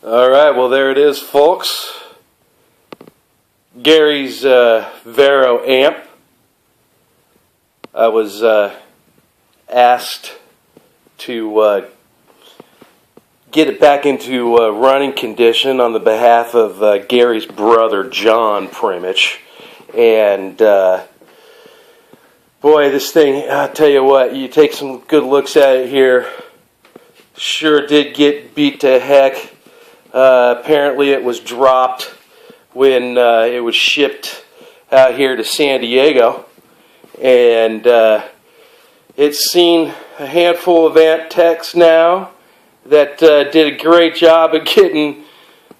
Alright, well there it is, folks. Gary's Vero amp. I was asked to get it back into running condition on the behalf of Gary's brother, John Primich. And boy, this thing, I'll tell you what, you take some good looks at it here. Sure did get beat to heck. Apparently it was dropped when it was shipped out here to San Diego, and it's seen a handful of amp techs now that did a great job of getting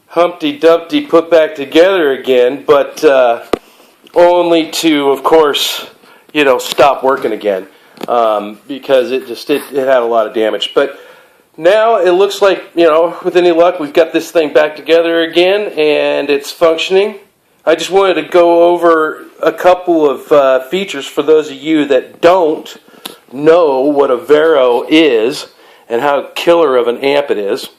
Humpty Dumpty put back together again, but only to, of course, stop working again because it had a lot of damage. But now it looks like, with any luck, we've got this thing back together again, and it's functioning. I just wanted to go over a couple of features for those of you that don't know what a Vero is and how killer of an amp it is.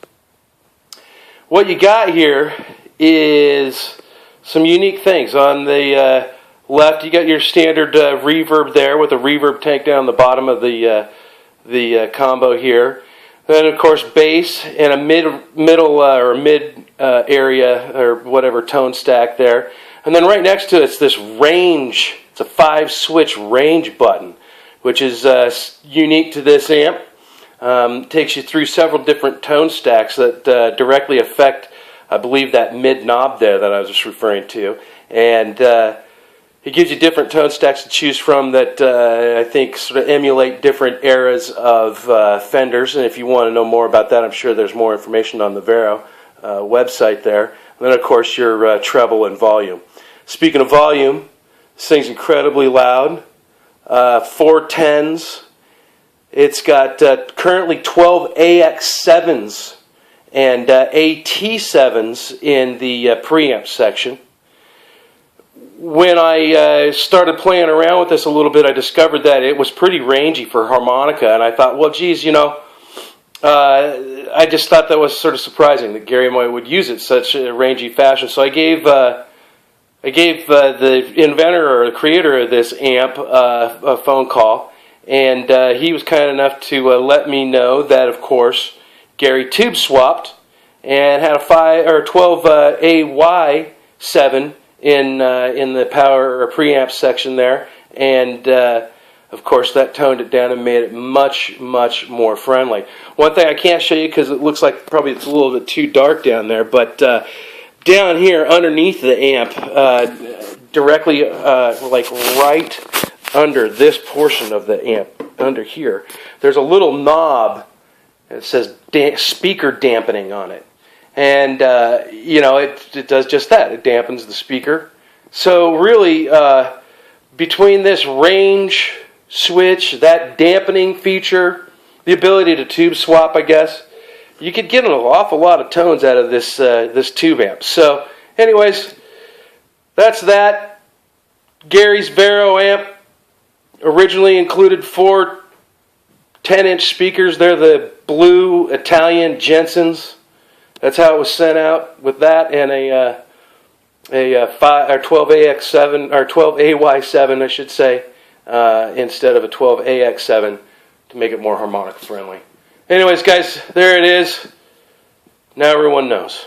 What you got here is some unique things. On the left, you got your standard reverb there with a reverb tank down the bottom of the combo here. Then, of course, bass and a mid area or whatever tone stack there. And then right next to it, it's this range. It's a 5-switch range button, which is unique to this amp. Takes you through several different tone stacks that directly affect, I believe, that mid knob there that I was just referring to. And it gives you different tone stacks to choose from that I think sort of emulate different eras of Fenders. And if you want to know more about that, I'm sure there's more information on the Vero website there. And then, of course, your treble and volume. Speaking of volume, this thing's incredibly loud. 410s. It's got currently 12 AX7s and AT7s in the preamp section. When I started playing around with this a little bit, I discovered that it was pretty rangy for harmonica, and I thought, well, geez, I just thought that was sort of surprising that Gary would use it in such a rangy fashion. So I gave the inventor or the creator of this amp a phone call, and he was kind enough to let me know that, of course, Gary tube swapped and had a 12 AY7 in the power or preamp section there, and of course that toned it down and made it much more friendly. One thing I can't show you because it looks like probably it's a little bit too dark down there, but down here underneath the amp, directly like right under this portion of the amp, under here, there's a little knob that says speaker dampening on it. And, it does just that. It dampens the speaker. So really, between this range switch, that dampening feature, the ability to tube swap, I guess, you could get an awful lot of tones out of this this tube amp. So, anyways, that's that. Gary's Vero amp originally included 4 10-inch speakers. They're the blue Italian Jensens. That's how it was sent out, with that and a 12 AX7 or 12 AY7, I should say, instead of a 12 AX7 to make it more harmonica friendly. Anyways, guys, there it is. Now everyone knows.